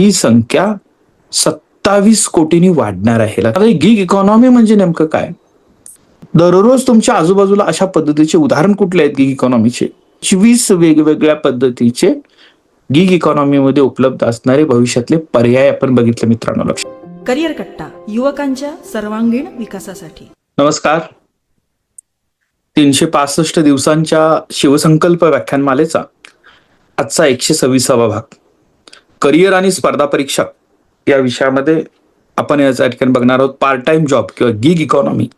ही संख्या 27 कोटींनी वाढणार आहे. आता गिग इकॉनॉमी म्हणजे नेमकं काय? दररोज तुमच्या आजूबाजूला अशा पद्धतीचे उदाहरण कुठले आहेत गिग इकॉनॉमीचे? 25 वेगवेगळ्या पद्धतीचे गिग इकॉनॉमीमध्ये उपलब्ध असणारे भविष्यातले पर्याय आपण बघितले मित्रांनो. लक्ष. करिअर कट्टा युवकांच्या सर्वांगीण विकासासाठी. नमस्कार. 365 दिवसांच्या शिवसंकल्प व्याख्यानमालेचा आजचा 126वा भाग करिअर आणि स्पर्धा परीक्षा या विषयामध्ये आपण या ठिकाणी बघणार आहोत. पार्ट टाइम जॉब किंवा गिग इकॉनॉमी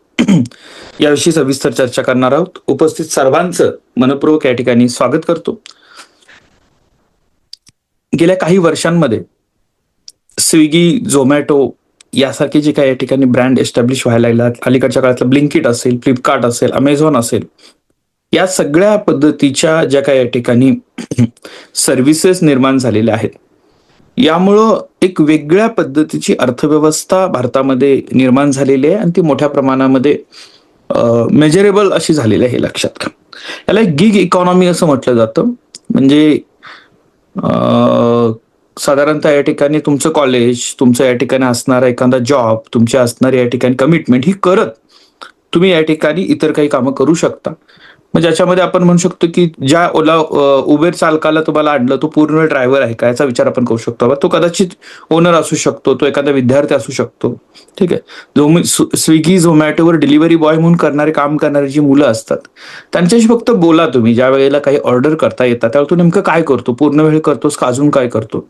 याविषयी सविस्तर चर्चा करणार आहोत. उपस्थित सर्वांचं मनपूर्वक या ठिकाणी स्वागत करतो. गेल्या काही वर्षांमध्ये स्विगी, झोमॅटो यासारखे जे काही या ठिकाणी ब्रँड एस्टॅब्लिश व्हायला लागतात, अलीकडच्या काळातलं ब्लिंकिट असेल, फ्लिपकार्ट असेल, अमेझॉन असेल, या सगळ्या पद्धतीच्या ज्या काही या ठिकाणी सर्व्हिसेस निर्माण झालेल्या आहेत, यामुळं एक वेगळ्या पद्धतीची अर्थव्यवस्था भारतामध्ये निर्माण झालेली आहे आणि ती मोठ्या प्रमाणामध्ये मेजरेबल अशी झालेली आहे. हे लक्षात घ्या. याला एक गिग इकॉनॉमी असं म्हटलं जातं. म्हणजे साधारणतः या ठिकाणी तुमचं कॉलेज, तुमचं या ठिकाणी असणारा एखादा जॉब, तुमच्या असणारी या ठिकाणी कमिटमेंट ही करत तुम्ही या ठिकाणी इतर काही कामं करू शकता. म्हणजे याच्यामध्ये आपण म्हणू शकतो की ज्या उबेर चालकाला तुम्हाला आणलं तो पूर्ण ड्रायव्हर आहे का याचा विचार आपण करू शकतो. तो कदाचित ओनर असू शकतो, तो एखादा विद्यार्थी असू शकतो. ठीक आहे. स्विगी, झोमॅटोवर डिलिव्हरी बॉय म्हणून काम करणारी जी मुलं असतात त्यांच्याशी फक्त बोला तुम्ही. ज्या वेळेला काही ऑर्डर करता येतात त्यावेळेला तू नेमकं काय करतो, पूर्ण वेळ करतोस का अजून काय करतो,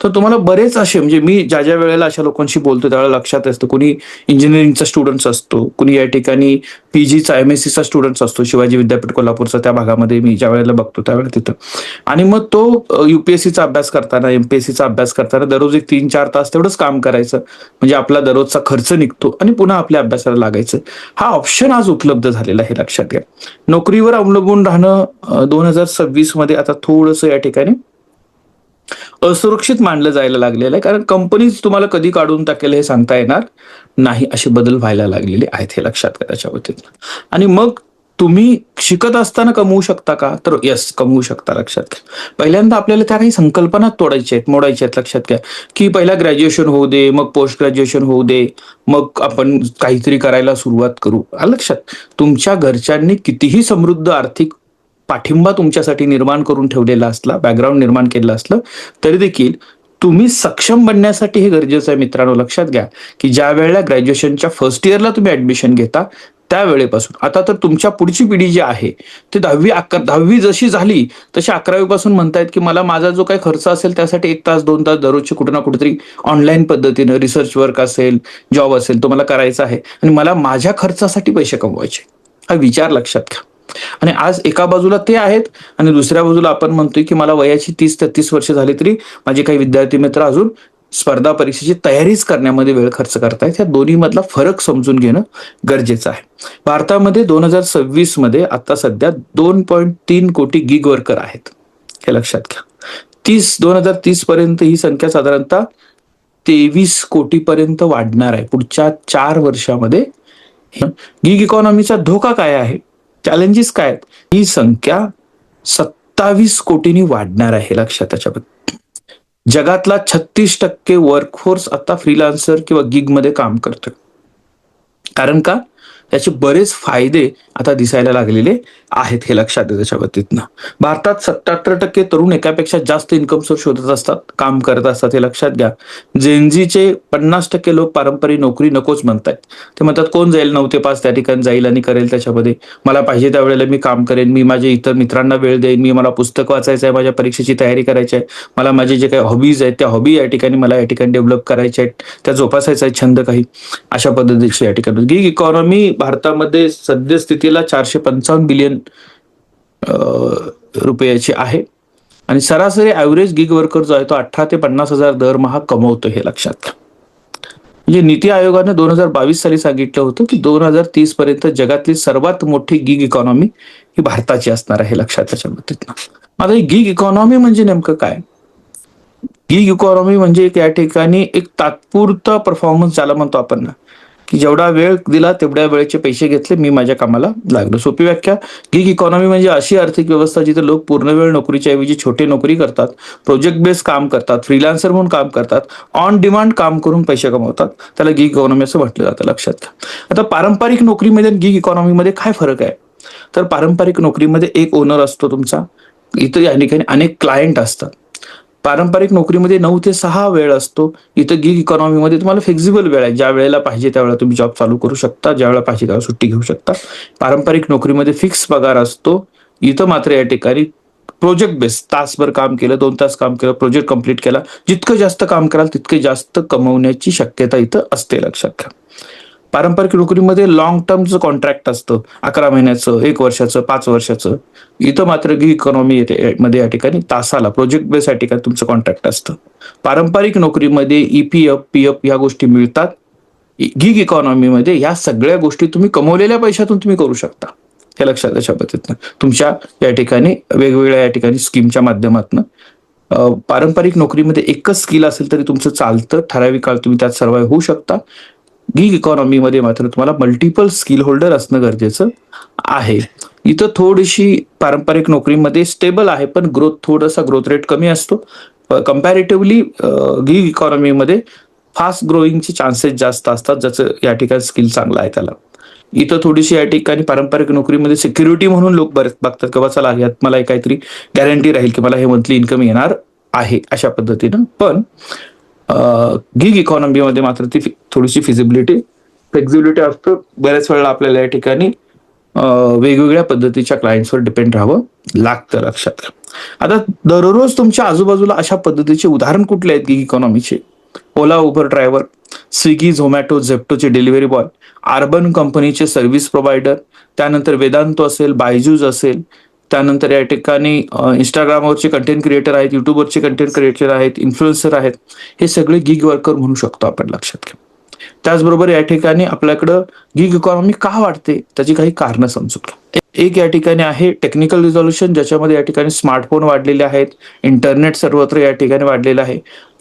तर तुम्हाला बरेच असे, म्हणजे मी ज्या वेळेला अशा लोकांशी बोलतो त्यावेळेला लक्षात असतं, कुणी इंजिनिअरिंगचा स्टुडंट्स असतो, कुणी या ठिकाणी पीजीचा MSCचा स्टुडंट्स असतो, शिवाजी विद्यापीठ कोल्हापूरचा, त्या भागामध्ये मी ज्या वेळेला बघतो त्यावेळेला तिथं. आणि मग तो UPSCचा अभ्यास करताना, MPSCचा अभ्यास करताना दररोज एक 3-4 तास तेवढंच काम करायचं, म्हणजे आपला दररोजचा खर्च निघतो आणि पुन्हा आपल्या अभ्यासाला लागायचं. हा ऑप्शन आज उपलब्ध झालेला आहे, लक्षात घ्या. नोकरीवर अवलंबून राहणं 2026 मध्ये आता थोडंसं या ठिकाणी असुरक्षित मानलं जायला लागलेलं आहे, कारण कंपनीज तुम्हाला कधी काढून टाकेल हे सांगता येणार नाही, असे बदल व्हायला लागलेले आहेत. हे लक्षात घ्या त्याच्या वतीनं. आणि मग तुम्ही शिकत असताना कमवू शकता का, तर यस, कमवू शकता. लक्षात घ्या. पहिल्यांदा आपल्याला त्या काही संकल्पना मोडायच्या आहेत. लक्षात घ्या की पहिला ग्रॅज्युएशन होऊ दे, मग पोस्ट ग्रॅज्युएशन होऊ दे, मग आपण काहीतरी करायला सुरुवात करू. लक्षात, तुमच्या घरच्यांनी कितीही समृद्ध आर्थिक पाठिंबा तुमच्यासाठी निर्माण करून ठेवलेला असला, बॅकग्राऊंड निर्माण केलेलं असलं, तरी देखील तुम्ही सक्षम बनण्यासाठी हे गरजेचं आहे मित्रांनो. लक्षात घ्या की ज्या वेळेला ग्रॅज्युएशनच्या फर्स्ट इयरला तुम्ही ऍडमिशन घेता त्यावेळेपासून आता तर तुमच्या पुढची पिढी जी आहे ती 10वी जशी झाली तशी 11वी पासून म्हणतायत की मला माझा जो काही खर्च असेल त्यासाठी 1 तास 2 तास दररोजचे कुठे ना कुठेतरी ऑनलाईन पद्धतीनं रिसर्च वर्क असेल, जॉब असेल, तो मला करायचा आहे आणि मला माझ्या खर्चासाठी पैसे कमवायचे. हा विचार लक्षात घ्या. आणि आज एका बाजूला ते आहेत आणि दुसऱ्या बाजूला आपण म्हणतोय की मला वयाची 30-33 वर्ष झाली तरी माझे काही विद्यार्थी मित्र अजून स्पर्धा परीक्षेची तयारीच करण्यामध्ये वेळ खर्च करतायत. या दोन्ही मधला फरक समजून घेणं गरजेचं आहे. भारतामध्ये 2026 मध्ये आता सध्या 2.3 कोटी गिग वर्कर आहेत, हे लक्षात घ्या. 2030 पर्यंत ही संख्या साधारणतः 23 कोटी पर्यंत वाढणार आहे पुढच्या 4 वर्षामध्ये. गिग इकॉनॉमीचा धोका काय आहे, चॅलेंजेस काय आहेत? ही संख्या 27 कोटींनी वाढणार आहे, लक्षात. त्याच्याबद्दल जगातला 36% वर्कफोर्स आता फ्रीलान्सर किंवा गिग मध्ये काम करतोय. कारण का, त्याचे बरेच फायदे आता दिसायला लागलेले आहेत, हे लक्षात घ्या. त्याच्या बाबतीतनं भारतात 77% तरुण एकापेक्षा जास्त इन्कम सोर्स शोधत असतात, काम करत असतात, हे लक्षात घ्या. जेनझीचे 50% लोक पारंपरिक नोकरी नकोच म्हणतात. ते म्हणतात कोण जाईल 9 ते 5 त्या ठिकाणी जाईल आणि करेल त्याच्यामध्ये, मला पाहिजे त्यावेळेला मी काम करेन, मी माझ्या इतर मित्रांना वेळ देईन, मला पुस्तक वाचायचं आहे, माझ्या परीक्षेची तयारी करायची आहे, मला माझे जे काही हॉबीज आहेत त्या हॉबी या ठिकाणी मला या ठिकाणी डेव्हलप करायच्या आहेत, त्या जोपासायचा आहे छंद काही, अशा पद्धतीची या ठिकाणी गिग इकॉनॉमी भारतामध्ये सद्यस्थितीला 455 बिलियन रुपयाची आहे आणि सरासरी ऍव्हरेज गिग वर्कर जो आहे तो 18 ते 50 हजार दरमहा कमवतो, हे लक्षात घ्या. म्हणजे नीती आयोगाने 2022 साली सांगितलं होतं की 2030 पर्यंत जगातली सर्वात मोठी गिग इकॉनॉमी ही भारताची असणार आहे, लक्षात. त्याच्याबद्दल आता ही गिग इकॉनॉमी म्हणजे नेमकं काय? गिग इकॉनॉमी म्हणजे या ठिकाणी एक तात्पुरता परफॉर्मन्स ज्याला म्हणतो आपण ना, की जेवढा वेळ दिला तेवढ्या वेळेचे पैसे घेतले, मी माझ्या कामाला लागलो. सोपी व्याख्या, गिग इकॉनॉमी म्हणजे अशी आर्थिक व्यवस्था जिथे लोक पूर्ण वेळ नोकरीच्या ऐवजी छोटे नोकरी करतात, प्रोजेक्ट बेस्ड काम करतात, फ्रीलान्सर म्हणून काम करतात, ऑन डिमांड काम करून पैसे कमवतात. त्याला गिग इकॉनॉमी असं म्हटलं जातं. लक्षात घ्या. आता पारंपरिक नोकरीमध्ये आणि गिग इकॉनॉमीमध्ये काय फरक आहे? तर पारंपरिक नोकरीमध्ये एक ओनर असतो तुमचा, इथं या ठिकाणी अनेक क्लायंट असतात. पारंपरिक नोकरीमध्ये 9 ते 6 वेळ असतो. इथं गिग इकॉनॉमीमध्ये तुम्हाला फ्लेक्झिबल वेळ आहे. ज्या वेळेला पाहिजे त्यावेळेला तुम्ही जॉब चालू करू शकता, ज्या वेळेला पाहिजे त्यावेळेला सुट्टी घेऊ शकता. पारंपरिक नोकरीमध्ये फिक्स पगार असतो. इथं मात्र या ठिकाणी प्रोजेक्ट बेस, तासभर काम केलं, 2 तास काम केलं, प्रोजेक्ट कंप्लीट केला, जितकं जास्त काम कराल तितके जास्त कमवण्याची शक्यता इथं असते. लक्षात घ्या. पारंपरिक नोकरीमध्ये लॉंग टर्मचं कॉन्ट्रॅक्ट असतं, 11 महिन्याचं, 1 वर्षाचं, 5 वर्षाचं. इथं मात्र गिग इकॉनॉमी मध्ये या ठिकाणी तासाला प्रोजेक्ट बेस या ठिकाणी तुमचं कॉन्ट्रॅक्ट असतं. पारंपरिक नोकरीमध्ये EPF, PF ह्या गोष्टी मिळतात. गिग इकॉनॉमीमध्ये या सगळ्या गोष्टी तुम्ही कमवलेल्या पैशातून तुम्ही करू शकता. हे लक्षात त्याच्या पद्धतीनं तुमच्या या ठिकाणी वेगवेगळ्या या ठिकाणी स्कीमच्या माध्यमातून. पारंपरिक नोकरीमध्ये एकच स्किल असेल तरी तुमचं चालतं, ठराविक काळ तुम्ही त्यात सर्वाइव्ह होऊ शकता. गिग इकॉनॉमीमध्ये मात्र तुम्हाला मल्टिपल स्किल होल्डर असणं गरजेचं आहे. इथं थोडीशी पारंपरिक नोकरीमध्ये स्टेबल आहे, पण थोडासा ग्रोथ रेट कमी असतो. कम्पॅरेटिव्हली गिग इकॉनॉमीमध्ये फास्ट ग्रोईंगचे चान्सेस जास्त असतात, ज्याचं या ठिकाणी स्किल चांगलं आहे त्याला. इथं थोडीशी या ठिकाणी पारंपरिक नोकरीमध्ये सिक्युरिटी म्हणून लोक बरेच बघतात की बाबा यात मला काहीतरी गॅरंटी राहील की मला हे मंथली इन्कम येणार आहे अशा पद्धतीनं. पण गिग इकॉनॉमीमध्ये मात्र ती थोडीशी फ्लेक्झिबिलिटी असतं. बऱ्याच वेळेला आपल्याला या ठिकाणी वेगवेगळ्या पद्धतीच्या क्लायंट्सवर डिपेंड राहावं लागतं. लक्षात घ्या. आता दररोज तुमच्या आजूबाजूला अशा पद्धतीचे उदाहरण कुठले आहेत गिग इकॉनॉमीचे? ओला, उबर ड्रायव्हर, स्विगी, झोमॅटो, झेप्टोचे डिलिव्हरी बॉय, अर्बन कंपनीचे सर्व्हिस प्रोव्हायडर, त्यानंतर वेदांतो असेल, बायजूज असेल, त्यानंतर या ठिकाणी इंस्टाग्रामवरचे कंटेंट क्रिएटर आहेत, युट्यूबवरचे कंटेंट क्रिएटर आहेत, इन्फ्लुएन्सर आहेत. हे सगळे गिग वर्कर म्हणू शकतो आपण. लक्षात घ्या. त्याचबरोबर या ठिकाणी आपल्याकडं गिग इकॉनॉमी का वाढते त्याची काही कारणं समजून घ्या. एक या ठिकाणी आहे टेक्निकल रिझॉल्युशन, ज्याच्यामध्ये या ठिकाणी स्मार्टफोन वाढलेले आहेत, इंटरनेट सर्वत्र या ठिकाणी वाढलेलं आहे,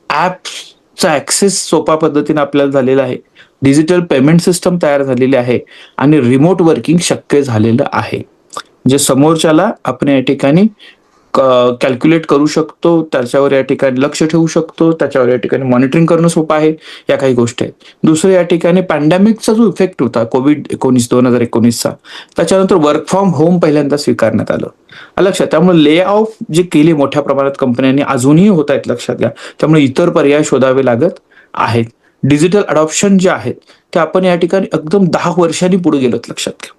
ऍपचा ऍक्सेस सोपा पद्धतीने आपल्याला झालेला आहे, डिजिटल पेमेंट सिस्टम तयार झालेली आहे आणि रिमोट वर्किंग शक्य झालेलं आहे. जे समोरच्याला आपण या ठिकाणी कॅल्क्युलेट करू शकतो, त्याच्यावर या ठिकाणी लक्ष ठेवू शकतो, त्याच्यावर या ठिकाणी मॉनिटरिंग करणं सोपं आहे. या काही गोष्टी आहेत. दुसरं या ठिकाणी पॅन्डेमिकचा जो इफेक्ट होता COVID-19 2019चा, त्याच्यानंतर वर्क फ्रॉम होम पहिल्यांदा स्वीकारण्यात आलं. लक्षात. त्यामुळे ले ऑफ जे केले मोठ्या प्रमाणात कंपन्यांनी अजूनही होत आहेत. लक्षात घ्या. त्यामुळे इतर पर्याय शोधावे लागत आहेत. डिजिटल अडॉप्शन जे आहेत ते आपण या ठिकाणी एकदम 10 वर्षांनी पुढे गेलोत. लक्षात घ्या.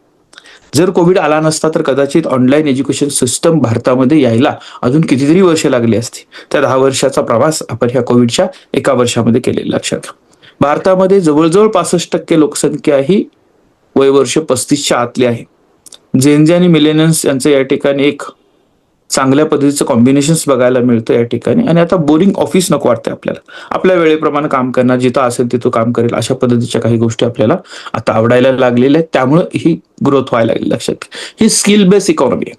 जर कोविड आला नसता तर कदाचित ऑनलाईन एज्युकेशन सिस्टम भारतामध्ये यायला अजून कितीतरी वर्ष लागली असती. त्या 10 वर्षाचा प्रवास आपण ह्या कोविडच्या 1 वर्षामध्ये केलेला. लक्षात घ्या. भारतामध्ये जवळजवळ 65% लोकसंख्या ही वयवर्ष 35च्या आतली आहे. जेनझी आणि मिलेनियन्स यांचं या ठिकाणी एक चांगल्या पद्धतीचं कॉम्बिनेशन्स बघायला मिळतं या ठिकाणी. आणि आता बोरिंग ऑफिस नको वाटतंय आपल्याला, आपल्या वेळेप्रमाणे काम करणार, जिथं असेल तिथं काम करेल, अशा पद्धतीच्या काही गोष्टी आपल्याला आता आवडायला लागलेल्या आहेत. त्यामुळे ही ग्रोथ व्हायला लागली. लक्षात घ्या. ही स्किल बेस इकॉनॉमी आहे.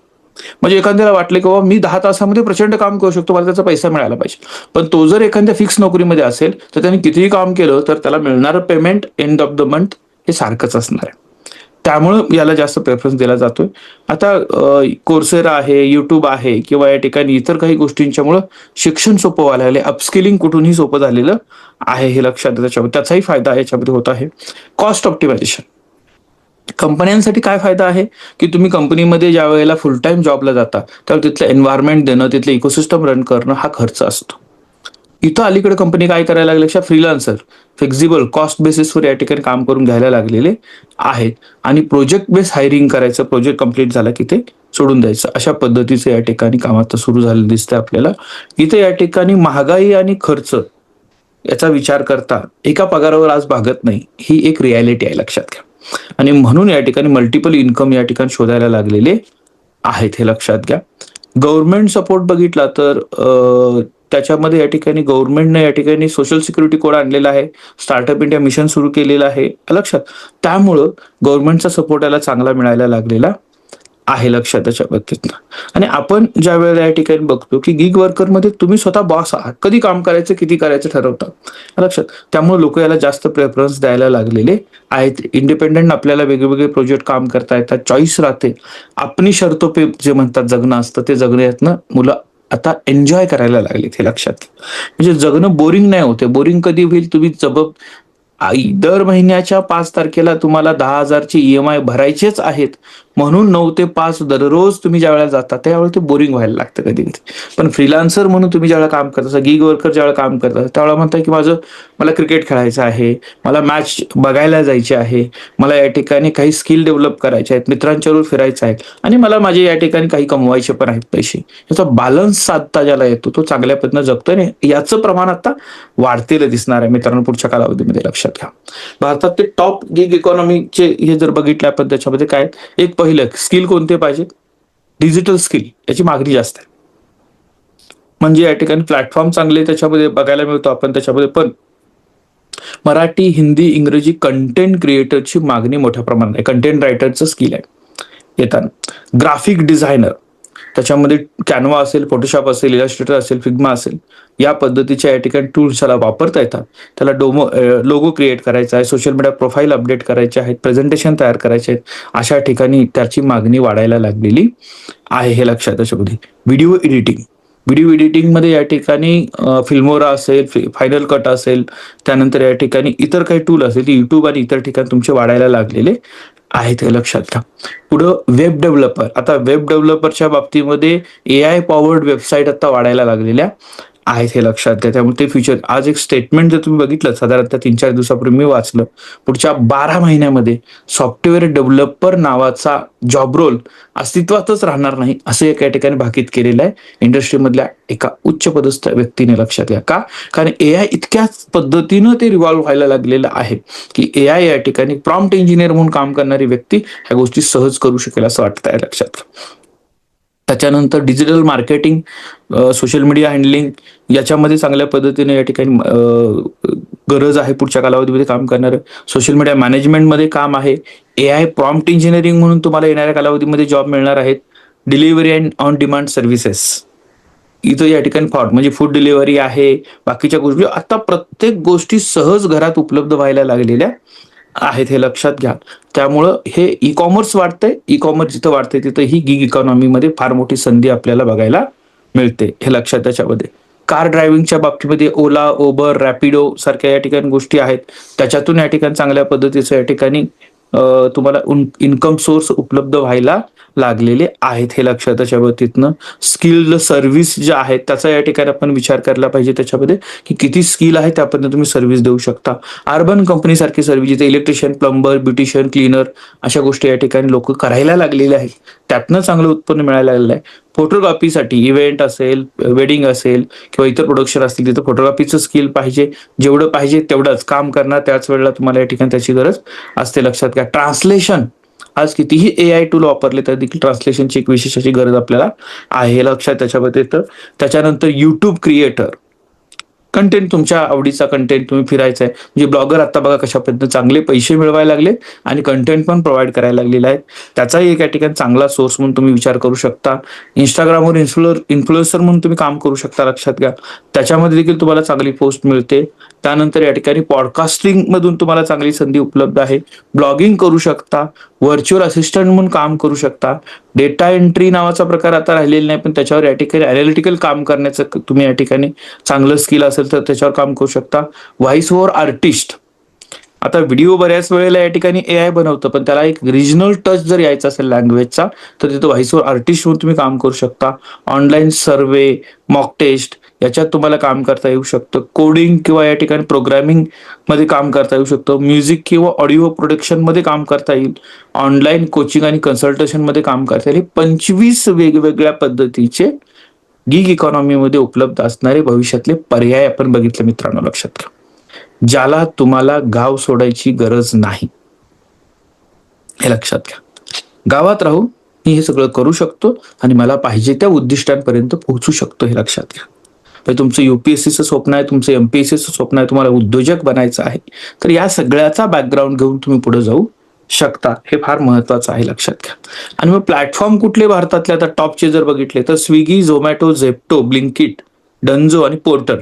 म्हणजे एखाद्याला वाटलं की बाबा मी 10 तासामध्ये प्रचंड काम करू शकतो, मला त्याचा पैसा मिळाला पाहिजे, पण तो जर एखाद्या फिक्स नोकरीमध्ये असेल तर त्याने कितीही काम केलं तर त्याला मिळणारं payment end of the month हे सारखंच असणार आहे. त्यामुळं याला जास्त प्रेफरन्स दिला जातोय. आता कोर्सेरा आहे, युट्यूब आहे किंवा या ठिकाणी इतर काही गोष्टींच्यामुळं शिक्षण सोपं व्हायला लागले, अपस्किलिंग कुठूनही सोपं झालेलं आहे. हे लक्षात त्याच्यामध्ये त्याचाही फायदा याच्यामध्ये होत आहे. कॉस्ट ऑप्टिमायझेशन कंपन्यांसाठी काय फायदा आहे की तुम्ही कंपनीमध्ये ज्या वेळेला फुल टाइम जॉबला जाता त्यावेळेला तिथलं एन्व्हायरमेंट देणं, तिथलं इकोसिस्टम रन करणं हा खर्च असतो. इथं अलीकडे कंपनी काय करायला लागल्या, फ्रीलान्सर फ्लेक्झिबल कॉस्ट बेसिसवर या ठिकाणी काम करून घ्यायला लागलेले आहेत आणि प्रोजेक्ट बेस हायरिंग करायचं, प्रोजेक्ट कंप्लीट झाला की ते सोडून द्यायचं, अशा पद्धतीचं या ठिकाणी काम आता सुरू झालेलं दिसतंय आपल्याला. इथे या ठिकाणी महागाई आणि खर्च याचा विचार करता एका पगारावर आज भागत नाही, ही एक रियालिटी आहे. लक्षात घ्या. आणि म्हणून या ठिकाणी मल्टिपल इन्कम या ठिकाणी शोधायला लागलेले आहेत. हे लक्षात घ्या. गव्हर्नमेंट सपोर्ट बघितला तर त्याच्यामध्ये या ठिकाणी गव्हर्नमेंटने या ठिकाणी सोशल सिक्युरिटी कोड आणलेला आहे, स्टार्टअप इंडिया मिशन सुरू केलेलं आहे. लक्षात. त्यामुळं गव्हर्नमेंटचा सपोर्ट याला चांगला मिळायला लागलेला आहे लक्षात त्याच्या बाबतीत. आणि आपण ज्या वेळेला या ठिकाणी बघतो की गिग वर्करमध्ये तुम्ही स्वतः बॉस आहात, कधी काम करायचं किती करायचं ठरवता लक्षात. त्यामुळे लोक याला जास्त प्रेफरन्स द्यायला लागलेले आहेत. इंडिपेंडेंट आपल्याला वेगवेगळे प्रोजेक्ट काम करता येतात, चॉईस राहते. आपली शर्तो पे जे म्हणतात जगणं असतं ते जगण्यातनं मुलं आता एन्जॉय करायला लागलीत, हे लक्षात घ्या. म्हणजे जगणं बोरिंग नाही होते. बोरिंग कधी होईल, तुम्ही दर महिन्याच्या 5 तारखेला तुम्हाला 10,000ची EMI भरायचेच आहेत म्हणून 9 ते 5 दररोज तुम्ही ज्या वेळेला जाता त्यावेळेला ते बोरिंग व्हायला लागतं कधी कधी. पण फ्रीलान्सर म्हणून तुम्ही ज्यावेळेला काम करता, गिग वर्कर ज्यावेळेला काम करता, त्यावेळेला म्हणता की मला क्रिकेट खेळायचं आहे, मला मॅच बघायला जायचे आहे, मला या ठिकाणी काही स्किल डेव्हलप करायचे आहेत, मित्रांच्यावर फिरायचं आहे आणि मला माझे या ठिकाणी काही कमवायचे पण आहेत पैसे. याचा बॅलन्स साधता ज्याला येतो तो चांगल्या पद्धतीने जगतोय आणि याचं प्रमाण आता वाढतेलं दिसणार आहे मित्रांनो पुढच्या कालावधीमध्ये, लक्षात घ्या. भारतात ते टॉप गिग इकॉनॉमीचे हे जर बघितलं आपण त्याच्यामध्ये काय, एक पहिलं स्किल कोणते पाहिजे, डिजिटल स्किल, याची मागणी जास्त आहे. म्हणजे या ठिकाणी प्लॅटफॉर्म चांगले त्याच्यामध्ये बघायला मिळतो आपण त्याच्यामध्ये. पण मराठी, हिंदी, इंग्रजी कंटेंट क्रिएटरची मागणी मोठ्या प्रमाणात आहे. कंटेंट रायटरचं स्किल आहे येताना. ग्राफिक डिझायनर, त्याच्यामध्ये कॅनवा असेल, फोटोशॉप असेल, इलस्ट्रेटर असेल, फिग्मा असेल, या पद्धतीच्या या ठिकाणी टूल्स त्याला वापरता येतात. त्याला लोगो क्रिएट करायचा आहे, सोशल मीडिया प्रोफाईल अपडेट करायचे आहेत, प्रेझेंटेशन तयार करायचे आहेत, अशा ठिकाणी त्याची मागणी वाढायला लागलेली आहे, हे लक्षात त्याच्यामध्ये. व्हिडिओ एडिटिंगमध्ये या ठिकाणी फिल्मोरा असेल, फायनल कट असेल, त्यानंतर या ठिकाणी इतर काही टूल असेल, युट्यूब आणि इतर ठिकाणी तुमचे वाढायला लागलेले आहेत, हे लक्षात घ्या. पुढं वेब डेव्हलपर. आता वेब डेव्हलपरच्या बाबतीमध्ये AI पॉवर्ड वेबसाईट आता वाढायला लागलेल्या आहेत, हे लक्षात घ्या. त्यामुळे ते फ्युचर, आज एक स्टेटमेंट जर तुम्ही बघितलं साधारणतः 3-4 दिवसापूर्वी मी वाचलं, पुढच्या 12 महिन्यामध्ये सॉफ्टवेअर डेव्हलपर नावाचा जॉब रोल अस्तित्वातच राहणार नाही, असं एका ठिकाणी भाकीत केलेलं आहे इंडस्ट्रीमधल्या एका उच्च पदस्थ व्यक्तीने, लक्षात घ्या. का? कारण AI इतक्याच पद्धतीनं ते रिव्हॉल्व्ह व्हायला लागलेलं आहे की AI या ठिकाणी प्रॉम्प्ट इंजिनियर म्हणून काम करणारी व्यक्ती ह्या गोष्टी सहज करू शकेल असं वाटत आहे, लक्षात घ्या. त्याच्यानंतर digital marketing, social media handling, याच्यामध्ये चांगल्या पद्धतीने या ठिकाणी गरज आहे पुढच्या कालावधीमध्ये काम करणारं. सोशल मीडिया मॅनेजमेंटमध्ये काम आहे. AI प्रॉम्प्ट इंजिनिअरिंग म्हणून तुम्हाला येणाऱ्या कालावधीमध्ये जॉब मिळणार आहेत. Delivery and on demand services, इथं या ठिकाणी म्हणजे फूड डिलिव्हरी आहे, बाकीच्या गोष्टी, आता प्रत्येक गोष्टी सहज घरात उपलब्ध व्हायला लागलेल्या आहेत, हे लक्षात घ्या. त्यामुळं हे ई कॉमर्स वाढतंय. ई कॉमर्स जिथं वाढतंय तिथं ही गिग इकॉनॉमीमध्ये फार मोठी संधी आपल्याला बघायला मिळते, हे लक्षात त्याच्यामध्ये. कार ड्रायव्हिंगच्या बाबतीमध्ये ओला, उबर, रॅपिडो सारख्या या ठिकाणी गोष्टी आहेत. त्याच्यातून या ठिकाणी चांगल्या पद्धतीचं या ठिकाणी तुम्हाला इन्कम सोर्स उपलब्ध व्हायला लागलेले आहेत, हे लक्षात त्याच्या बाबतीतनं. स्किल्ड सर्व्हिस ज्या आहेत त्याचा या ठिकाणी आपण विचार करायला पाहिजे त्याच्यामध्ये की किती स्किल आहे त्या पद्धतीने तुम्ही सर्व्हिस देऊ शकता. अर्बन कंपनी सारखी सर्व्हिस, जिथे इलेक्ट्रिशियन, प्लंबर, ब्युटिशियन, क्लीनर अशा गोष्टी या ठिकाणी लोक करायला लागलेले आहेत, त्यातनं चांगलं उत्पन्न मिळायला लागलेलं आहे. फोटोग्राफीसाठी इव्हेंट असेल, वेडिंग असेल किंवा इतर प्रोडक्शन असतील तिथं फोटोग्राफीचं स्किल पाहिजे. जेवढं पाहिजे तेवढंच काम करणार, त्याच वेळेला तुम्हाला या ठिकाणी त्याची गरज असते, लक्षात घ्या. ट्रान्सलेशन, आज कितीही AI टूल वापरले तर देखील ट्रान्सलेशनची एक विशेष अशी गरज आपल्याला आहे, लक्षात त्याच्यामध्ये येतं. त्याच्यानंतर युट्यूब क्रिएटर, कंटेंट, तुमच्या आवडीचा कंटेंट तुम्ही फिरायचा आहे, म्हणजे ब्लॉगर आता बघा कशा पद्धतीने चांगले पैसे मिळवायला लागले आणि कंटेंट पण प्रोव्हाइड करायला लागलेला आहे. त्याचाही एक या ठिकाणी चांगला सोर्स म्हणून तुम्ही विचार करू शकता. इंस्टाग्रामवर इन्फ्लुएन्सर म्हणून तुम्ही काम करू शकता, लक्षात घ्या. त्याच्यामध्ये देखील तुम्हाला चांगली पोस्ट मिळते. त्यानंतर या ठिकाणी पॉडकास्टिंग मधून तुम्हाला चांगली संधी उपलब्ध आहे. ब्लॉगिंग करू शकता, व्हर्च्युअल असिस्टंट म्हणून काम करू शकता. डेटा एंट्री नावाचा प्रकार आता राहिलेला नाही, पण त्याच्यावर या ठिकाणी अनालिटिकल काम करण्याचं तुम्ही या ठिकाणी चांगलं स्किल असेल तर त्याच्यावर काम करू शकता. व्हॉइस ओव्हर आर्टिस्ट, आता व्हिडिओ बऱ्याच वेळेला या ठिकाणी AI बनवतं, पण त्याला एक रिजनल टच जर यायचा असेल लँग्वेजचा तर तिथं व्हॉइस ओव्हर आर्टिस्ट म्हणून तुम्ही काम करू शकता. ऑनलाईन सर्वे, मॉक टेस्ट याच्यात तुम्हाला काम करता येऊ शकतं. कोडिंग किंवा या ठिकाणी प्रोग्रामिंग मध्ये काम करता येऊ शकतं. म्युझिक किंवा ऑडिओ प्रोडक्शन मध्ये काम करता येईल. ऑनलाईन कोचिंग आणि कन्सल्टेशन मध्ये काम करता येईल. 25 वेगवेगळ्या पद्धतीचे गिग इकॉनॉमीमध्ये उपलब्ध असणारे भविष्यातले पर्याय आपण बघितले मित्रांनो, लक्षात घ्या. ज्याला तुम्हाला गाव सोडायची गरज नाही, हे लक्षात घ्या. गावात राहून मी हे सगळं करू शकतो आणि मला पाहिजे त्या उद्दिष्टांपर्यंत पोहोचू शकतो, हे लक्षात घ्या. तुमचं UPSCचं स्वप्न आहे, तुमचं MPSCचं स्वप्न आहे, तुम्हाला उद्योजक बनायचं आहे, तर या सगळ्याचा बॅकग्राऊंड घेऊन तुम्ही पुढे जाऊ शकता, हे फार महत्वाचं आहे, लक्षात घ्या. आणि मग प्लॅटफॉर्म कुठले भारतातले आता टॉपचे जर बघितले तर स्विगी, झोमॅटो, झेप्टो, ब्लिंकिट, डंजो आणि पोर्टर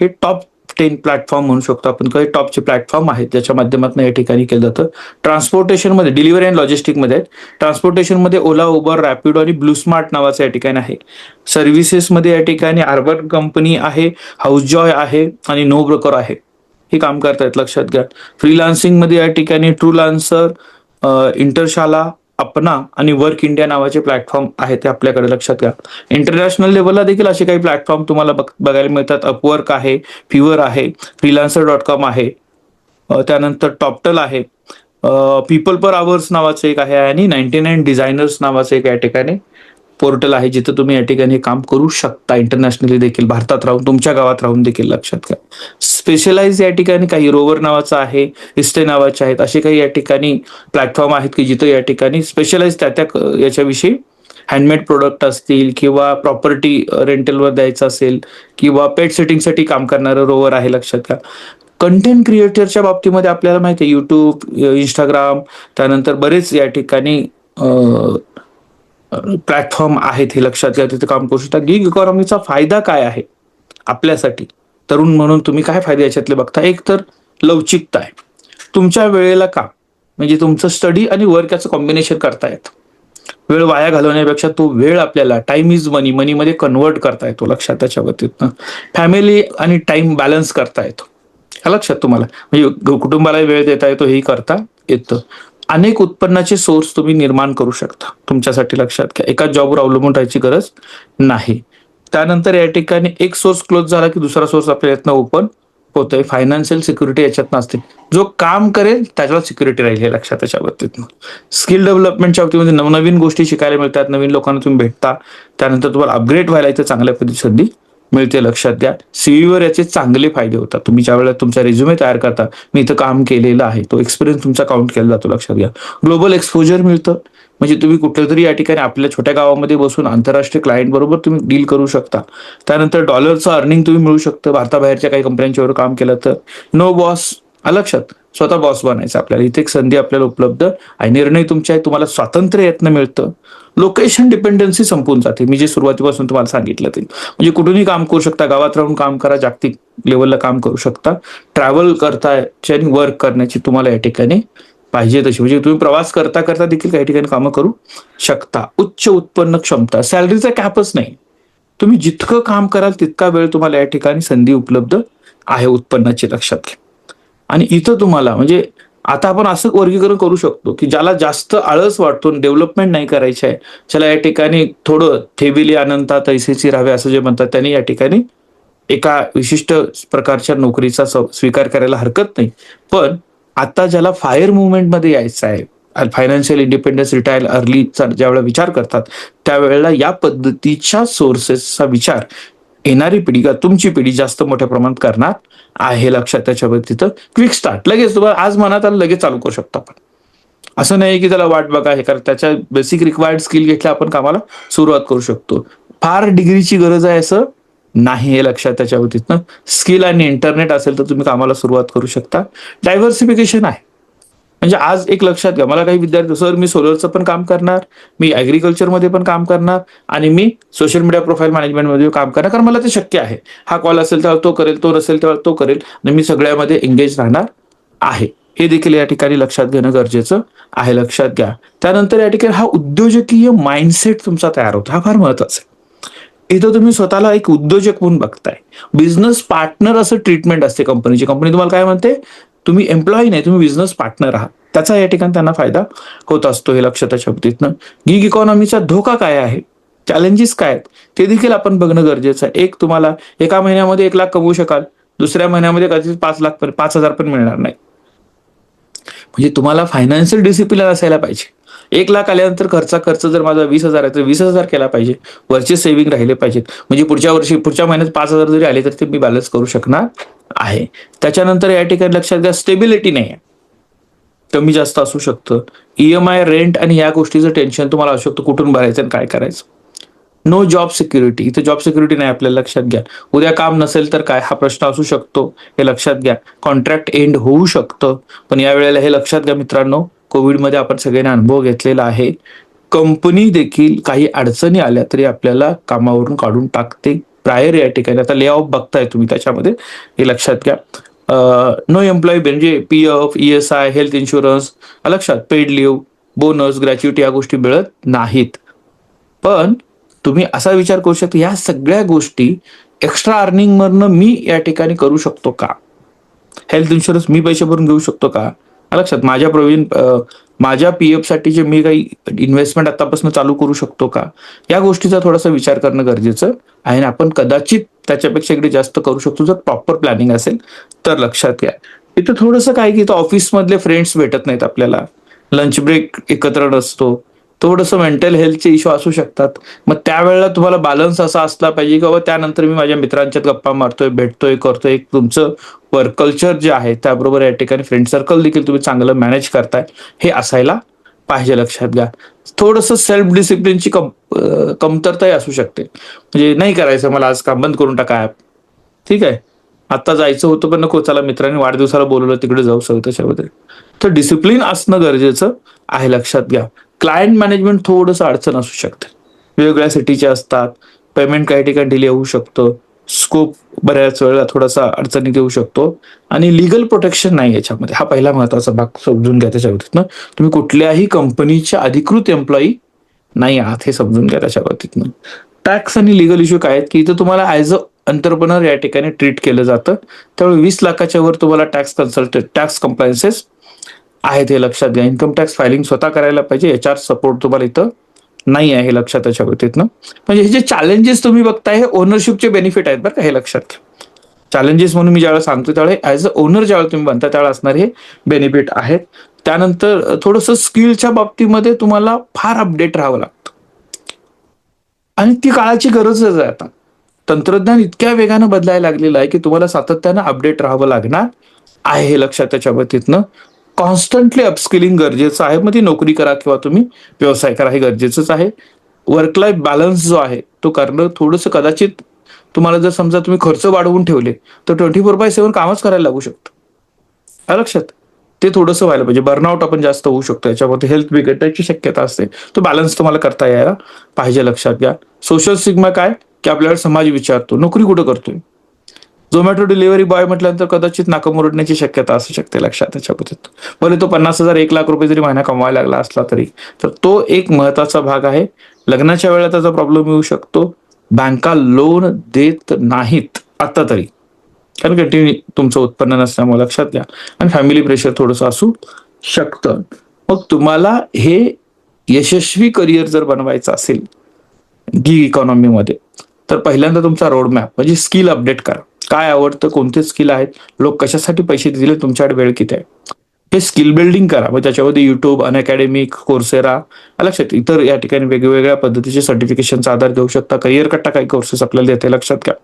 हे टॉप 10 प्लॅटफॉर्म म्हणू शकतो आपण. काही टॉपचे प्लॅटफॉर्म आहेत ज्याच्या माध्यमातून या ठिकाणी केलं जातं. ट्रान्सपोर्टेशनमध्ये डिलिव्हरी अँड लॉजिस्टिकमध्ये आहेत. ट्रान्सपोर्टेशनमध्ये ओला, उबर, रॅपिडो आणि ब्लू स्मार्ट नावाचं या ठिकाणी आहे. सर्व्हिसेसमध्ये या ठिकाणी अर्बन कंपनी आहे, हाऊस जॉय आहे आणि नो ब्रोकर आहे. हे काम करतायत, लक्षात घ्या. फ्रीलान्सिंगमध्ये या ठिकाणी ट्रूलान्सर, इंटरशाला, अपना आणि वर्क इंडिया नावाचे प्लॅटफॉर्म आहेत ते आपल्याकडे, लक्षात घ्या. इंटरनॅशनल लेवलला देखील असे काही प्लॅटफॉर्म तुम्हाला बघायला मिळतात. अपवर्क आहे, फिवर आहे, freelancer.com आहे, त्यानंतर टॉपटल आहे, पीपल पर आवर्स नावाचं एक आहे आणि 99 डिझायनर्स नावाचं एक या ठिकाणी पोर्टल आहे जिथे तुम्ही या ठिकाणी काम करू शकता. इंटरनॅशनली देखील, भारतात राहून, तुमच्या गावात राहून देखील, लक्षात घ्या. स्पेशलाइज या ठिकाणी काही रोवर नावाचं आहे, इस्टे नावाचे आहेत, असे काही या ठिकाणी प्लॅटफॉर्म आहेत की जिथे या ठिकाणी स्पेशलाइज त्या याच्याविषयी हँडमेड प्रोडक्ट असतील किंवा प्रॉपर्टी रेंटलवर द्यायचं असेल किंवा पेट सेटिंगसाठी काम करणारं रोवर आहे, लक्षात घ्या. कंटेंट क्रिएटरच्या बाबतीमध्ये आपल्याला माहिती आहे युट्यूब, इंस्टाग्राम, त्यानंतर बरेच या ठिकाणी प्लॅटफॉर्म आहेत, हे लक्षात घ्या. तिथे काम करू शकता. गिग इकॉनॉमीचा फायदा काय आहे आपल्यासाठी, तरुण म्हणून तुम्ही काय फायदे याच्यातले बघता? एक तर लवचिकता आहे. तुमच्या वेळेला काम म्हणजे तुमचं स्टडी आणि वर्क याचं कॉम्बिनेशन करता येतं. वेळ वाया घालवण्यापेक्षा तो वेळ आपल्याला टाइम इज मनी, मनीमध्ये कन्वर्ट करता येतो, लक्षात. त्याच्या बाबतीत फॅमिली आणि टाइम बॅलन्स करता येतो, लक्षात. तुम्हाला म्हणजे कुटुंबाला वेळ देता येतो, हेही करता येतं. अनेक उत्पन्नाचे सोर्स तुम्ही निर्माण करू शकता तुमच्यासाठी, लक्षात घ्या. एकाच जॉबवर अवलंबून राहायची गरज नाही. त्यानंतर या ठिकाणी एक सोर्स क्लोज झाला की दुसरा सोर्स आपल्या यातनं ओपन होतोय. फायनान्शियल सिक्युरिटी याच्यात नसते. जो काम करेल त्याच्यावर सिक्युरिटी राहील, हे लक्षात. त्याच्या बाबतीत स्किल डेव्हलपमेंटच्या बाबतीमध्ये नवनवीन गोष्टी शिकायला मिळतात, नवीन लोकांना तुम्ही भेटता, त्यानंतर तुम्हाला अपग्रेड व्हायला इथे चांगल्या पद्धतीची संधी मिळते, लक्षात द्या. सीव्हीवर याचे चांगले फायदे होतात. तुम्ही ज्या वेळेला तुमचा रिझ्युमे तयार करता, मी इथं काम केलेलं आहे, तो एक्सपिरियन्स तुमचा काउंट केला जातो, लक्षात घ्या. ग्लोबल एक्सपोजर मिळतं, म्हणजे तुम्ही कुठल्या तरी या ठिकाणी आपल्या छोट्या गावामध्ये बसून आंतरराष्ट्रीय क्लायंट बरोबर तुम्ही डील करू शकता. त्यानंतर डॉलरचं अर्निंग तुम्ही मिळू शकतं. भारताबाहेरच्या काही कंपन्यांच्यावर काम केलं तर. नो बॉस, लक्षात, स्वतः बॉस बनायचं आपल्याला. इथे एक संधी आपल्याला उपलब्ध आहे. निर्णय तुमचे आहे, तुम्हाला स्वातंत्र्य यातनं मिळतं. लोकेशन डिपेंडन्सी संपून जाते, मी जे सुरुवातीपासून तुम्हाला सांगितलं ते. म्हणजे कुठूनही काम करू शकता, गावात राहून काम करा, जागतिक लेवलला काम करू शकता. ट्रॅव्हल करतायची आणि वर्क करण्याची तुम्हाला या ठिकाणी पाहिजे तशी, म्हणजे तुम्ही प्रवास करता करता देखील काही ठिकाणी कामं करू शकता. उच्च उत्पन्न क्षमता, सॅलरीचा कॅपच नाही. तुम्ही जितकं काम कराल तितका वेळ तुम्हाला या ठिकाणी संधी उपलब्ध आहे उत्पन्नाची, लक्षात घ्या. आणि इथं तुम्हाला म्हणजे आता आपण असं वर्गीकरण करू शकतो की ज्याला जास्त आळस वाटतो, डेव्हलपमेंट नाही करायची आहे, ज्याला या ठिकाणी थोडं ठेविली अनंता तैसेची राहावे असं जे म्हणतात, त्यांनी या ठिकाणी एका विशिष्ट प्रकारच्या नोकरीचा स्वीकार करायला हरकत नाही. पण आता ज्याला फायर मुवमेंटमध्ये यायचं आहे, फायनान्शियल इंडिपेंडन्स, रिटायर अर्लीचा ज्यावेळेला विचार करतात, त्यावेळेला या पद्धतीच्या सोर्सेसचा विचार येणारी पिढी का तुमची पिढी जास्त मोठ्या प्रमाणात करणार आहे, लक्षात. त्याच्यावर तिथं क्विक स्टार्ट, लगेच तुम्हाला आज मनात आलं लगेच चालू करू शकतो आपण. असं नाही की त्याला वाट बघा हे, कारण त्याच्या बेसिक रिक्वायर्ड स्किल घेतल्या आपण कामाला सुरुवात करू शकतो. फार डिग्रीची गरज आहे असं नाही, हे लक्षात. त्याच्या बाबतीत स्किल आणि इंटरनेट असेल तर तुम्ही कामाला सुरुवात करू शकता. डायव्हर्सिफिकेशन आहे, म्हणजे आज एक लक्षात घ्या, मला काही विद्यार्थी, सर मी सोलरचं पण काम करणार, मी ॲग्रिकल्चरमध्ये पण काम करणार आणि मी सोशल मीडिया प्रोफाईल मॅनेजमेंटमध्ये काम करणार, कारण मला ते शक्य आहे. हा कॉल असेल तेव्हा तो करेल, तो नसेल तेव्हा तो करेल, आणि मी सगळ्यामध्ये एंगेज राहणार आहे. हे देखील या ठिकाणी लक्षात घेणं गरजेचं आहे, लक्षात घ्या. त्यानंतर या ठिकाणी हा उद्योजकीय माइंडसेट तुमचा तयार होतो, हा फार महत्वाचा आहे. इथं तुम्ही स्वतःला एक उद्योजक म्हणून बघताय. बिझनेस पार्टनर असं ट्रीटमेंट असते कंपनीची. कंपनी तुम्हाला काय म्हणते, तुम्ही एम्प्लॉई नाही, तुम्ही बिझनेस पार्टनर आहात. त्याचा या ठिकाणी त्यांना फायदा होत असतो, हे लक्षात बाबतीतनं. गिग इकॉनॉमीचा धोका काय आहे, चॅलेंजेस काय आहेत, ते देखील आपण बघणं गरजेचं आहे. एक, तुम्हाला एका महिन्यामध्ये 1 लाख कमवू शकाल, दुसऱ्या महिन्यामध्ये कदाचित 5,00,000 पण मिळणार नाही. म्हणजे तुम्हाला फायनान्शियल डिसिप्लिन असायला पाहिजे. 1 लाख आल्यानंतर खर्च जर माझा 20,000 आहे तर 20,000 केला पाहिजे. वरचे सेव्हिंग राहिले पाहिजेत, म्हणजे पुढच्या महिन्यात 5,000 जरी आले तर ते मी बॅलन्स करू शकणार आहे. त्याच्यानंतर या ठिकाणी लक्षात घ्या, स्टेबिलिटी नाही आहे, कमी जास्त असू शकतं. EMI, रेंट आणि या गोष्टीचं टेन्शन तुम्हाला असू शकतं, कुठून भरायचं आणि काय करायचं. नो जॉब सिक्युरिटी, इथे जॉब सिक्युरिटी नाही आपल्याला, लक्षात घ्या. उद्या काम नसेल तर काय, हा प्रश्न असू शकतो, हे लक्षात घ्या. कॉन्ट्रॅक्ट एंड होऊ शकतं, पण या वेळेला हे लक्षात घ्या मित्रांनो, कोविडमध्ये आपण सगळ्यांनी अनुभव घेतलेला आहे. कंपनी देखील काही अडचणी आल्या तरी आपल्याला कामावरून काढून टाकते. प्रायर या ठिकाणी आता ले ऑफ बघताय तुम्ही त्याच्यामध्ये, हे लक्षात घ्या. नो एम्प्लॉई म्हणजे PF, ESI, हेल्थ इन्शुरन्स, लक्षात, पेड लिव्ह, बोनस, ग्रॅच्युटी या गोष्टी मिळत नाहीत. पण तुम्ही असा विचार करू शकता, या सगळ्या गोष्टी एक्स्ट्रा अर्निंग मधनं मी या ठिकाणी करू शकतो का? हेल्थ इन्शुरन्स मी पैसे भरून घेऊ शकतो का? लक्षात, माझ्या PF साठी जे मी काही इन्व्हेस्टमेंट आतापासून चालू करू शकतो का? या गोष्टीचा थोडासा विचार करणं गरजेचं आहे. आणि आपण कदाचित त्याच्यापेक्षा इकडे जास्त करू शकतो जर प्रॉपर प्लॅनिंग असेल तर. लक्षात घ्या, इथं थोडंसं काय की ऑफिस मधले फ्रेंड्स भेटत नाहीत आपल्याला, लंच ब्रेक एकत्र नसतो, थोडंसं मेंटल हेल्थचे इश्यू असू शकतात. मग त्यावेळेला तुम्हाला बॅलन्स असा असला पाहिजे की बाबा त्यानंतर मी माझ्या मित्रांच्यात गप्पा मारतोय, भेटतोय, करतोय. एक तुमचं वर्क कल्चर जे आहे त्याबरोबर या ठिकाणी फ्रेंड सर्कल देखील तुम्ही चांगलं मॅनेज करताय, हे असायला पाहिजे. लक्षात घ्या, थोडंसं सेल्फ डिसिप्लिनची कमतरताही असू शकते. म्हणजे नाही करायचं मला, आज काम बंद करून टाका ऍप, ठीक आहे, आता जायचं होतं पण नको, चला मित्रांनी वाढदिवसाला बोलवलं तिकडे जाऊ सगळं त्याच्यामध्ये. तर डिसिप्लिन असणं गरजेचं आहे. लक्षात घ्या, क्लायंट मॅनेजमेंट थोडंसं अडचण असू शकते, वेगवेगळ्या सिटीचे असतात, पेमेंट काही ठिकाणी डिले होऊ शकतं, स्कोप बऱ्याच वेळेला थोडासा अडचणीत येऊ शकतो, आणि लिगल प्रोटेक्शन नाही याच्यामध्ये. हा पहिला महत्वाचा भाग समजून घ्या. त्याच्या बाबतीतनं तुम्ही कुठल्याही कंपनीच्या अधिकृत एम्प्लॉई नाही आहात, हे समजून घ्या. त्याच्या बाबतीतनं टॅक्स आणि लिगल इश्यू काय आहेत की इथं तुम्हाला ऍज अ एंटरप्रेनर या ठिकाणी ट्रीट केलं जातं. त्यामुळे 20 लाखाच्या वर तुम्हाला टॅक्स कन्सल्टंट, टॅक्स कंप्लायन्सेस आहेत, हे लक्षात घ्या. इन्कम टॅक्स फायलिंग स्वतः करायला पाहिजे, HR सपोर्ट तुम्हाला इथं नाही आहे, हे लक्षात त्याच्या बाबतीतनं. म्हणजे हे जे चॅलेंजेस तुम्ही बघताय हे ओनरशिपचे बेनिफिट आहेत बरं का, हे लक्षात घ्या. चॅलेंजेस म्हणून मी ज्यावेळेला सांगतो त्यावेळेस ऍज अ ओनर ज्यावेळेला तुम्ही बनता त्यावेळेला असणारे हे बेनिफिट आहेत. त्यानंतर थोडंसं स्किलच्या बाबतीमध्ये तुम्हाला फार अपडेट राहावं लागतं, आणि ती काळाची गरजच आहे आता. तंत्रज्ञान इतक्या वेगानं बदलायला लागलेलं आहे की तुम्हाला सातत्यानं अपडेट राहावं लागणार आहे, हे लक्षात त्याच्या बाबतीतनं. कॉन्स्टंटली अपस्किलिंग गरजेचं आहे. मग ती नोकरी करा किंवा तुम्ही व्यवसाय करा, हे गरजेचंच आहे. वर्क लाईफ बॅलन्स जो आहे तो करणं थोडंसं, कदाचित तुम्हाला जर समजा तुम्ही खर्च वाढवून ठेवले तर 24/7 कामच करायला लागू शकतं, लक्षात. ते थोडंसं व्हायला पाहिजे. बर्नआउट आपण जास्त होऊ शकतो, याच्यामध्ये हेल्थ बिघडण्याची शक्यता असते. तो बॅलन्स तुम्हाला करता यायला पाहिजे, लक्षात घ्या. सोशल सिग्मा काय की आपल्याला समाज विचारतो नोकरी कुठं करतोय. झोमॅटो डिलिव्हरी बॉय म्हटल्यानंतर कदाचित नाकामुरडण्याची शक्यता असू शकते, लक्षात त्याच्याबद्दल. भले तो 50,000 1,00,000 रुपये जरी महिना कमवायला लागला असला तरी, तर तो एक महत्वाचा भाग आहे. लग्नाच्या वेळेला त्याचा प्रॉब्लेम येऊ शकतो. बँका लोन देत नाहीत आता तरी, कारण कंटिन्यू तुमचं उत्पन्न नसल्यामुळे, लक्षात घ्या. आणि फॅमिली प्रेशर थोडंसं असू शकतं. मग तुम्हाला हे यशस्वी करिअर जर बनवायचं असेल गिग इकॉनॉमीमध्ये, तर पहिल्यांदा तुमचा रोडमॅप म्हणजे स्किल अपडेट करा. काय आवडतं, कोणते स्किल आहेत, लोक कशासाठी पैसे दिले, तुमच्याकडे वेळ किती आहे, हे स्किल बिल्डिंग करा. मग त्याच्यामध्ये युट्यूब, अनअकॅडमिक, कोर्सेरा, लक्षात, इतर या ठिकाणी वेगवेगळ्या पद्धतीचे सर्टिफिकेशनचा आधार घेऊ शकता. करिअर कट्टा काही कोर्सेस आपल्याला देते, लक्षात घ्या.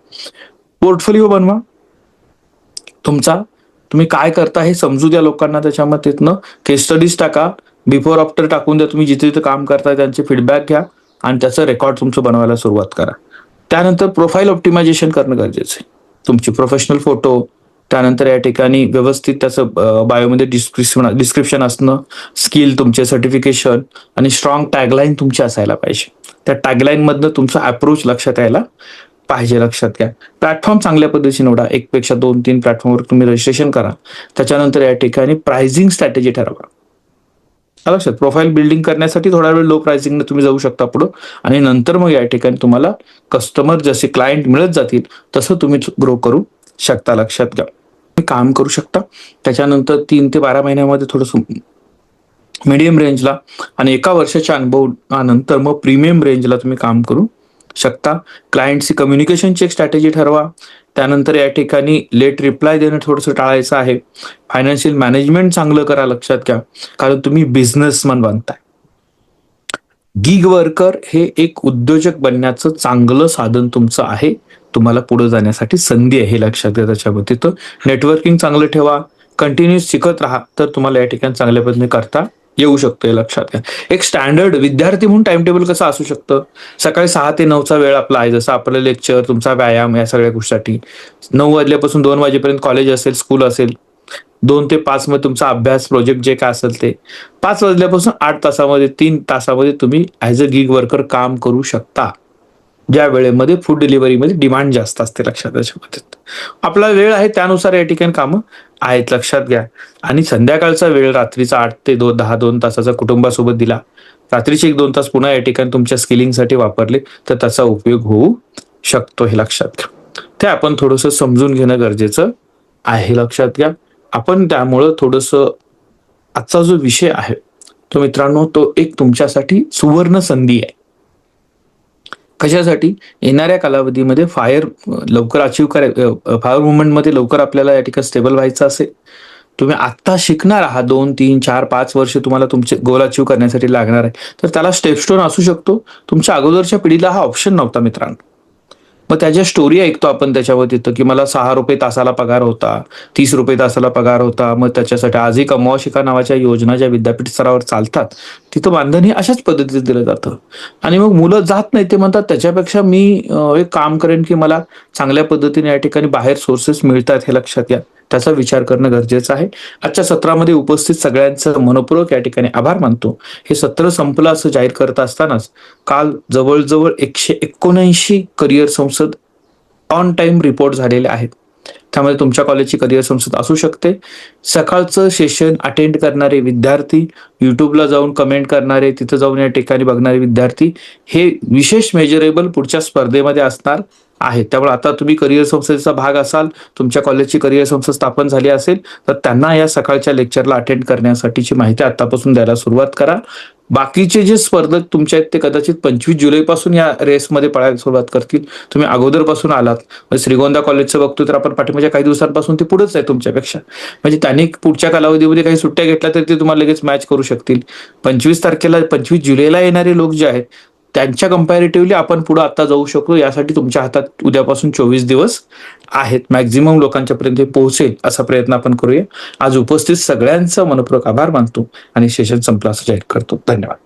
पोर्टफोलिओ बनवा तुमचा, तुम्ही काय करता हे समजू द्या लोकांना. त्याच्यामध्येनं केस स्टडीज टाका, बिफोर आफ्टर टाकून द्या. तुम्ही जिथे जिथे काम करताय त्यांचे फीडबॅक घ्या आणि त्याचं रेकॉर्ड तुमचं बनवायला सुरुवात करा. त्यानंतर प्रोफाईल ऑप्टिमायझेशन करणं गरजेचं आहे. तुमची प्रोफेशनल फोटो, त्यानंतर या ठिकाणी व्यवस्थित त्याचं बायोमध्ये डिस्क्रिप्शन असणं, स्किल, तुमचे सर्टिफिकेशन आणि स्ट्रॉंग टॅगलाईन तुमची असायला पाहिजे. त्या टॅगलाईन मधनं तुमचा अप्रोच लक्षात यायला पाहिजे, लक्षात घ्या. प्लॅटफॉर्म चांगल्या पद्धतीने निवडा. 1पेक्षा 2-3 प्लॅटफॉर्मवर तुम्ही रजिस्ट्रेशन करा. त्याच्यानंतर या ठिकाणी प्राइसिंग स्ट्रॅटेजी ठरवा, लक्षात. प्रोफाईल बिल्डिंग करण्यासाठी थोडा वेळ लो प्राइसिंगने तुम्ही जाऊ शकता पुढं, आणि नंतर मग या ठिकाणी तुम्हाला कस्टमर जसे क्लायंट मिळत जातील तसं तुम्ही ग्रो करू शकता, लक्षात घ्या. तुम्ही काम करू शकता. त्याच्यानंतर 3 ते 12 महिन्यामध्ये थोडंसं मीडियम रेंजला आणि 1 वर्षाच्या अनुभवानंतर मग प्रीमियम रेंजला तुम्ही काम करू शकता. क्लायंटची कम्युनिकेशनची एक स्ट्रॅटेजी ठरवा. त्यानंतर या ठिकाणी लेट रिप्लाय देणं थोडंसं टाळायचं आहे. फायनान्शियल मॅनेजमेंट चांगलं करा, लक्षात घ्या, कारण तुम्ही बिझनेसमन बनताय. गिग वर्कर हे एक उद्योजक बनण्याचं चांगलं साधन तुमचं आहे. तुम्हाला पुढे जाण्यासाठी संधी आहे, हे लक्षात घ्या. त्याच्यामध्ये तर नेटवर्किंग चांगलं ठेवा, कंटिन्युअस शिकत राहा, तर तुम्हाला या ठिकाणी चांगल्या पद्धतीने करता येऊ शकतं, हे लक्षात घ्या. एक स्टँडर्ड विद्यार्थी म्हणून टाइम टेबल कसं असू शकतं, सकाळी 6 ते 9चा वेळ आपला आहे. जसं आपलं लेक्चर, तुमचा व्यायाम, या सगळ्या गोष्टीसाठी 9 वाजल्यापासून 2 वाजेपर्यंत कॉलेज असेल, स्कूल असेल. 2 ते 5 मध्ये तुमचा अभ्यास प्रोजेक्ट जे काय असेल ते 5 वाजल्यापासून 8 तासामध्ये 3 तासामध्ये तुम्ही ऍज अ गिग वर्कर काम करू शकता. ज्या वेळेमध्ये फूड डिलिव्हरीमध्ये डिमांड जास्त असते लक्षात त्याच्यामध्ये. आपला वेळ आहे त्यानुसार या ठिकाणी कामं आहेत लक्षात घ्या. आणि संध्याकाळचा वेळ रात्रीचा 8 ते 2 तासाचा कुटुंबासोबत दिला. रात्रीचे 1-2 तास पुन्हा या ठिकाणी तुमच्या स्किलिंगसाठी वापरले तर त्याचा उपयोग होऊ शकतो हे लक्षात घ्या. ते आपण थोडंसं समजून घेणं गरजेचं आहे लक्षात घ्या. आपण त्यामुळं थोडंसं आजचा जो विषय आहे तो मित्रांनो तो एक तुमच्यासाठी सुवर्ण संधी आहे. कशासाठी? येणाऱ्या कालावधीमध्ये लवकर अचीव्ह फायर मुवमेंटमध्ये लवकर आपल्याला या ठिकाणी स्टेबल व्हायचं असेल, तुम्ही आत्ता शिकणार आहात 2, 3, 4, 5 वर्ष तुम्हाला तुमचे गोल अचीव्ह करण्यासाठी लागणार आहे, तर त्याला स्टेपस्टोन असू शकतो. तुमच्या अगोदरच्या पिढीला हा ऑप्शन नव्हता मित्रांनो. मग त्याच्या स्टोरी ऐकतो आपण त्याच्यावर तिथं की मला 6 रुपये तासाला पगार होता, 30 रुपये तासाला पगार होता. मग त्याच्यासाठी आजही कमवा शिका नावाच्या योजना ज्या विद्यापीठ स्तरावर चालतात तिथं मानधन हे अशाच पद्धतीने दिलं जातं. आणि मग मुलं जात नाही ते म्हणतात त्याच्यापेक्षा मी एक काम करेन की मला चांगल्या पद्धतीने या ठिकाणी बाहेर सोर्सेस मिळतात हे लक्षात घ्या. त्याचा विचार करणं गरजेचं आहे. आजच्या सत्रामध्ये उपस्थित सगळ्यांचं मनपूर्वक या ठिकाणी आभार मानतो. हे सत्र संपलं असं जाहीर करत असतानाच काल जवळजवळ 179 करिअर संसद ऑन टाइम रिपोर्ट झालेले आहेत. त्यामध्ये तुमच्या कॉलेजची करिअर संसद असू शकते. सकाळचं सेशन अटेंड करणारे विद्यार्थी, युट्यूबला जाऊन कमेंट करणारे, तिथं जाऊन या ठिकाणी बघणारे विद्यार्थी हे विशेष मेजरेबल पुढच्या स्पर्धेमध्ये असणार आहेत. त्यामुळे आता तुम्ही करिअर संस्थेचा भाग असाल, तुमच्या कॉलेजची करिअर संस्था स्थापन झाली असेल तर त्यांना या सकाळच्या लेक्चरला अटेंड करण्यासाठीची माहिती आतापासून द्यायला सुरुवात करा. बाकीचे जे स्पर्धक तुमच्या आहेत ते कदाचित 25 जुलैपासून या रेसमध्ये पळायला सुरुवात करतील. तुम्ही अगोदरपासून आलात. श्रीगोंदा कॉलेजचं बघतो तर आपण पाठीमागच्या काही दिवसांपासून ते पुढेच आहे तुमच्यापेक्षा. म्हणजे त्यांनी पुढच्या कालावधीमध्ये काही सुट्ट्या घेतल्या तर ते तुम्हाला लगेच मॅच करू शकतील. 25 जुलैला येणारे लोक जे आहेत त्यांच्या कंपॅरेटिव्हली आपण पुढे आता जाऊ शकतो. यासाठी तुमच्या हातात उद्यापासून 24 दिवस आहेत. मॅक्झिमम लोकांच्या पर्यंत पोहोचेल असा प्रयत्न आपण करूया. आज उपस्थित सगळ्यांचा मनपूर्वक आभार मानतो आणि सेशन संपला असं जाहीर करतो. धन्यवाद.